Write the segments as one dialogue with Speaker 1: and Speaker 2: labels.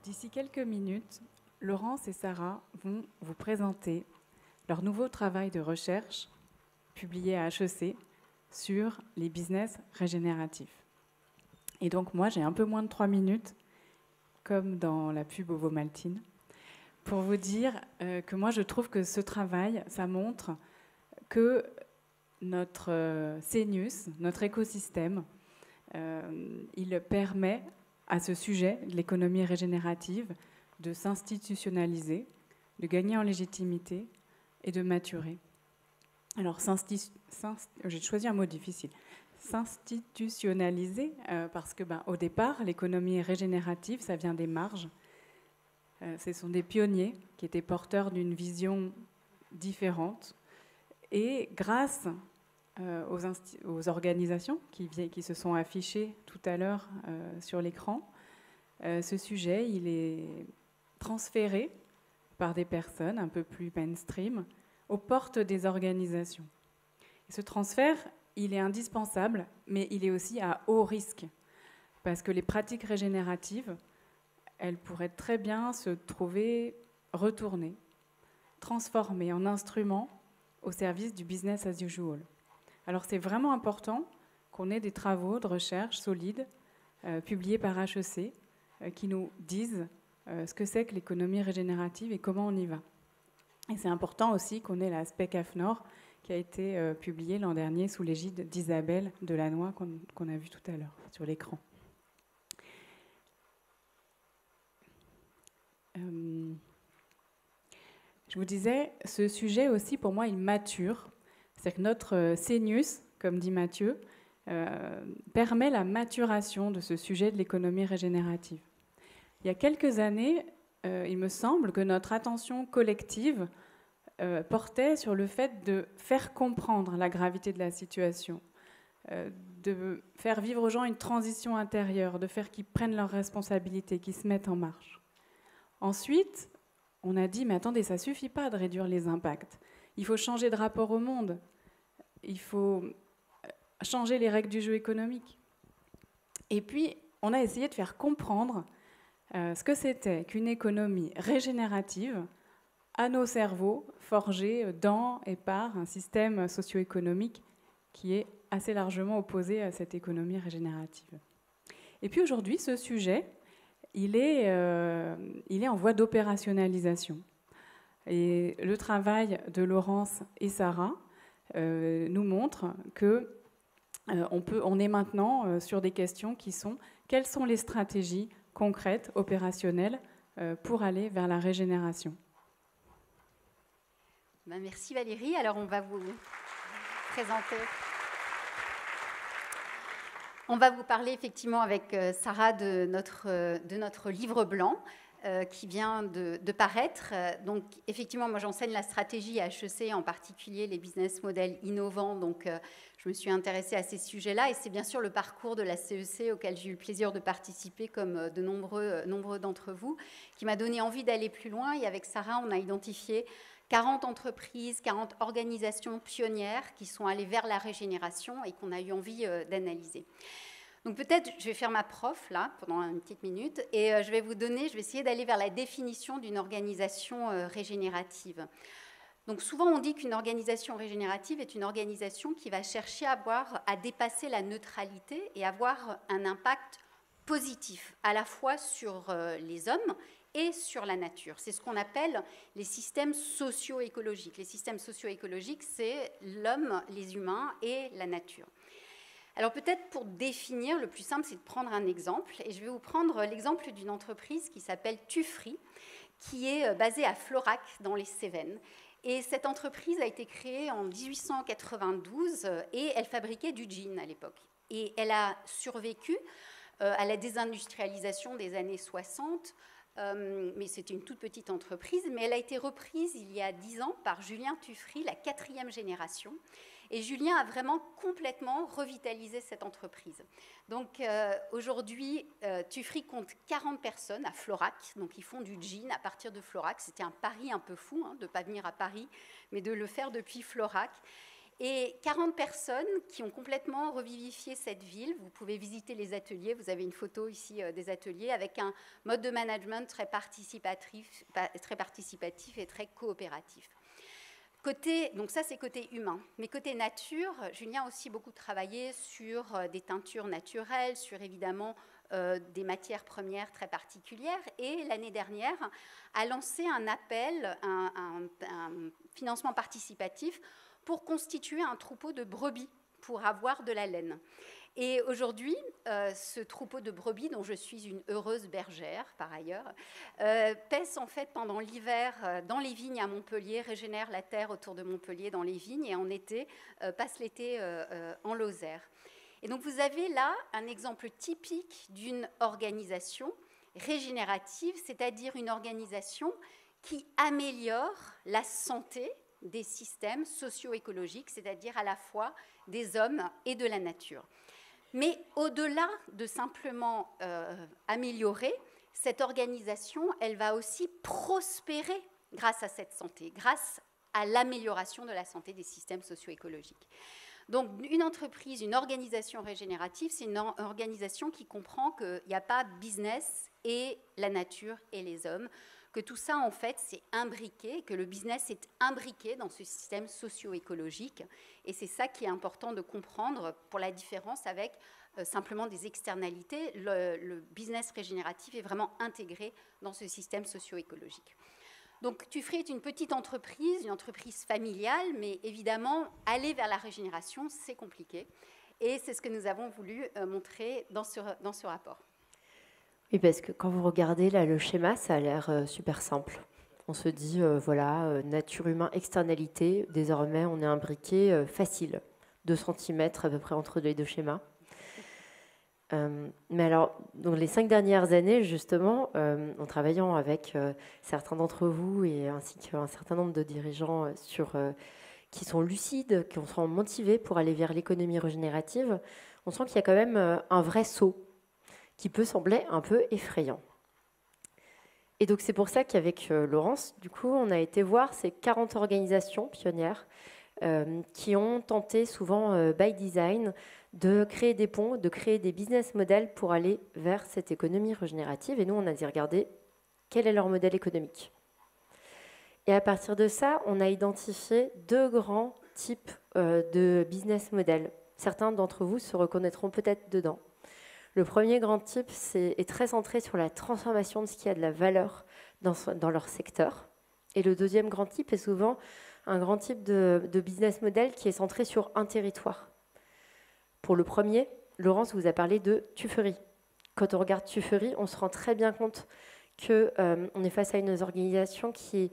Speaker 1: D'ici quelques minutes, Laurence et Sarah vont vous présenter leur nouveau travail de recherche publié à HEC sur les business régénératifs. Et donc moi, j'ai un peu moins de 3 minutes, comme dans la pub Ovomaltine, pour vous dire que moi, je trouve que ce travail, ça montre que notre CNUS, notre écosystème, il permet à ce sujet de l'économie régénérative de s'institutionnaliser, de gagner en légitimité et de maturer. Alors, j'ai choisi un mot difficile. S'institutionnaliser, parce que au départ, l'économie régénérative, ça vient des marges. Ce sont des pionniers qui étaient porteurs d'une vision différente. Et grâce aux organisations qui se sont affichées tout à l'heure sur l'écran, ce sujet, il est transféré par des personnes un peu plus mainstream aux portes des organisations. Et ce transfert, il est indispensable, mais il est aussi à haut risque, parce que les pratiques régénératives, elles pourraient très bien se trouver retournées, transformées en instruments au service du business as usual. Alors c'est vraiment important qu'on ait des travaux de recherche solides publiés par HEC qui nous disent ce que c'est que l'économie régénérative et comment on y va. Et c'est important aussi qu'on ait la SPEC AFNOR qui a été publiée l'an dernier sous l'égide d'Isabelle Delannoy qu'on a vu tout à l'heure sur l'écran. Je vous disais, ce sujet aussi pour moi il mature. C'est-à-dire que notre CNUS, comme dit Mathieu, permet la maturation de ce sujet de l'économie régénérative. Il y a quelques années, il me semble que notre attention collective portait sur le fait de faire comprendre la gravité de la situation, de faire vivre aux gens une transition intérieure, de faire qu'ils prennent leurs responsabilités, qu'ils se mettent en marche. Ensuite, on a dit, mais attendez, ça ne suffit pas de réduire les impacts. Il faut changer de rapport au monde. Il faut changer les règles du jeu économique. Et puis, on a essayé de faire comprendre ce que c'était qu'une économie régénérative à nos cerveaux forgés dans et par un système socio-économique qui est assez largement opposé à cette économie régénérative. Et puis aujourd'hui, ce sujet, il est en voie d'opérationnalisation. Et le travail de Laurence et Sarah nous montre que on est maintenant sur des questions qui sont quelles sont les stratégies concrètes, opérationnelles, pour aller vers la régénération.
Speaker 2: Merci Valérie. Alors on va vous présenter. On va vous parler effectivement avec Sarah de notre livre blanc qui vient de paraître. Donc effectivement, moi j'enseigne la stratégie à HEC, en particulier les business models innovants. Donc je me suis intéressée à ces sujets-là et c'est bien sûr le parcours de la CEC auquel j'ai eu le plaisir de participer comme de nombreux d'entre vous qui m'a donné envie d'aller plus loin. Et avec Sarah, on a identifié 40 entreprises, 40 organisations pionnières qui sont allées vers la régénération et qu'on a eu envie d'analyser. Donc peut-être, je vais faire ma prof, là, pendant une petite minute, et je vais essayer d'aller vers la définition d'une organisation régénérative. Donc souvent, on dit qu'une organisation régénérative est une organisation qui va chercher à dépasser la neutralité et avoir un impact positif, à la fois sur les hommes et sur la nature. C'est ce qu'on appelle les systèmes socio-écologiques. Les systèmes socio-écologiques, c'est l'homme, les humains et la nature. Alors peut-être pour définir, le plus simple, c'est de prendre un exemple. Et je vais vous prendre l'exemple d'une entreprise qui s'appelle Tufri, qui est basée à Florac, dans les Cévennes. Et cette entreprise a été créée en 1892 et elle fabriquait du jean à l'époque. Et elle a survécu à la désindustrialisation des années 60, mais c'était une toute petite entreprise. Mais elle a été reprise il y a 10 ans par Julien Tufri, la 4e génération. Et Julien a vraiment complètement revitalisé cette entreprise. Donc aujourd'hui, Tufri compte 40 personnes à Florac. Donc ils font du jean à partir de Florac. C'était un pari un peu fou de ne pas venir à Paris, mais de le faire depuis Florac. Et 40 personnes qui ont complètement revivifié cette ville. Vous pouvez visiter les ateliers. Vous avez une photo ici des ateliers avec un mode de management très participatif et très coopératif. Donc ça, c'est côté humain. Mais côté nature, Julien a aussi beaucoup travaillé sur des teintures naturelles, sur évidemment des matières premières très particulières. Et l'année dernière, a lancé un appel, un financement participatif pour constituer un troupeau de brebis pour avoir de la laine. Et aujourd'hui, ce troupeau de brebis, dont je suis une heureuse bergère par ailleurs, paisse en fait pendant l'hiver dans les vignes à Montpellier, régénère la terre autour de Montpellier dans les vignes, et en été, passe l'été en Lozère. Et donc vous avez là un exemple typique d'une organisation régénérative, c'est-à-dire une organisation qui améliore la santé des systèmes socio-écologiques, c'est-à-dire à la fois des hommes et de la nature. Mais au-delà de simplement améliorer, cette organisation, elle va aussi prospérer grâce à cette santé, grâce à l'amélioration de la santé des systèmes socio-écologiques. Donc une entreprise, une organisation régénérative, c'est une organisation qui comprend qu'il n'y a pas business et la nature et les hommes, que tout ça, en fait, c'est imbriqué, que le business est imbriqué dans ce système socio-écologique. Et c'est ça qui est important de comprendre pour la différence avec simplement des externalités. Le business régénératif est vraiment intégré dans ce système socio-écologique. Donc, Tufri est une petite entreprise, une entreprise familiale, mais évidemment, aller vers la régénération, c'est compliqué. Et c'est ce que nous avons voulu montrer dans ce rapport.
Speaker 3: Oui, parce que quand vous regardez là, le schéma, ça a l'air super simple. On se dit, voilà, nature, humain, externalité. Désormais, on est imbriqué facile, 2 cm à peu près entre les deux schémas. Mais alors, dans les 5 dernières années, justement, en travaillant avec certains d'entre vous et ainsi qu'un certain nombre de dirigeants qui sont lucides, qui sont motivés pour aller vers l'économie régénérative, on sent qu'il y a quand même un vrai saut qui peut sembler un peu effrayant. Et donc c'est pour ça qu'avec Laurence, du coup, on a été voir ces 40 organisations pionnières qui ont tenté souvent by design de créer des ponts, de créer des business models pour aller vers cette économie régénérative. Et nous, on a dit, regardez, quel est leur modèle économique? Et à partir de ça, on a identifié 2 grands types de business models. Certains d'entre vous se reconnaîtront peut-être dedans. Le premier grand type est très centré sur la transformation de ce qui a de la valeur dans leur secteur. Et le deuxième grand type est souvent un grand type de business model qui est centré sur un territoire. Pour le premier, Laurence vous a parlé de Tufri. Quand on regarde Tufri, on se rend très bien compte qu'on est face à une organisation qui,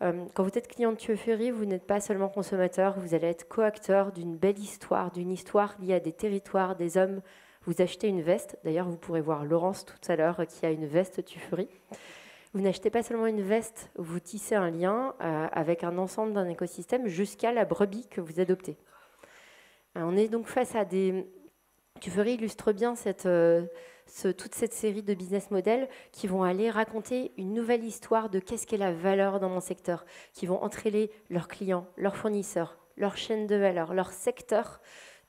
Speaker 3: quand vous êtes client de Tufri, vous n'êtes pas seulement consommateur, vous allez être coacteur d'une belle histoire, d'une histoire liée à des territoires, des hommes. Vous achetez une veste, d'ailleurs vous pourrez voir Laurence tout à l'heure qui a une veste Tufri. Vous n'achetez pas seulement une veste, vous tissez un lien avec un ensemble d'un écosystème jusqu'à la brebis que vous adoptez. On est donc face à des... Tufri illustre bien toute cette série de business models qui vont aller raconter une nouvelle histoire de qu'est-ce qu'est la valeur dans mon secteur, qui vont entrêler leurs clients, leurs fournisseurs, leur chaîne de valeur, leur secteur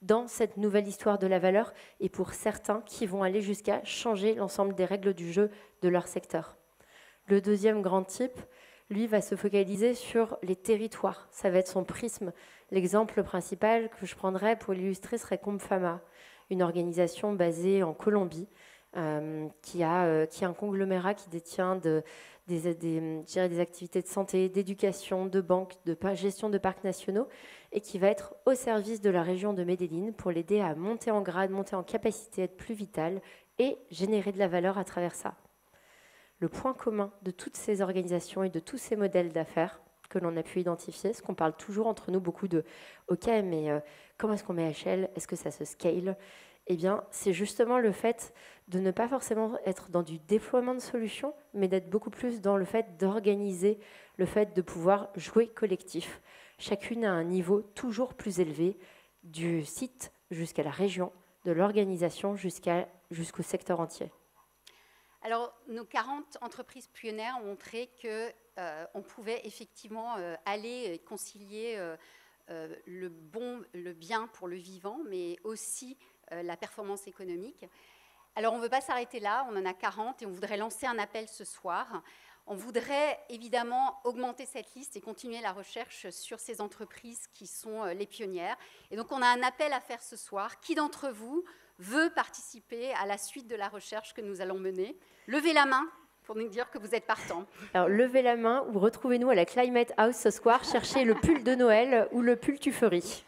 Speaker 3: dans cette nouvelle histoire de la valeur, et pour certains qui vont aller jusqu'à changer l'ensemble des règles du jeu de leur secteur. Le deuxième grand type, lui, va se focaliser sur les territoires. Ça va être son prisme. L'exemple principal que je prendrais pour l'illustrer serait Compfama, une organisation basée en Colombie, qui a un conglomérat qui détient des activités de santé, d'éducation, de banque, de gestion de parcs nationaux, et qui va être au service de la région de Medellín pour l'aider à monter en grade, monter en capacité, être plus vitale et générer de la valeur à travers ça. Le point commun de toutes ces organisations et de tous ces modèles d'affaires que l'on a pu identifier, ce qu'on parle toujours entre nous beaucoup de « ok, mais comment est-ce qu'on met à échelle? Est-ce que ça se scale ?» Eh bien, c'est justement le fait de ne pas forcément être dans du déploiement de solutions, mais d'être beaucoup plus dans le fait d'organiser, le fait de pouvoir jouer collectif. Chacune à un niveau toujours plus élevé, du site jusqu'à la région, de l'organisation jusqu'au secteur entier.
Speaker 2: Alors, nos 40 entreprises pionnières ont montré qu'on pouvait effectivement aller concilier le bien pour le vivant, mais aussi la performance économique. Alors, on ne veut pas s'arrêter là, on en a 40 et on voudrait lancer un appel ce soir. On voudrait évidemment augmenter cette liste et continuer la recherche sur ces entreprises qui sont les pionnières. Et donc, on a un appel à faire ce soir. Qui d'entre vous veut participer à la suite de la recherche que nous allons mener? Levez la main pour nous dire que vous êtes partant.
Speaker 3: Alors, levez la main ou retrouvez-nous à la Climate House ce soir. Cherchez le pull de Noël ou le pull tufferie.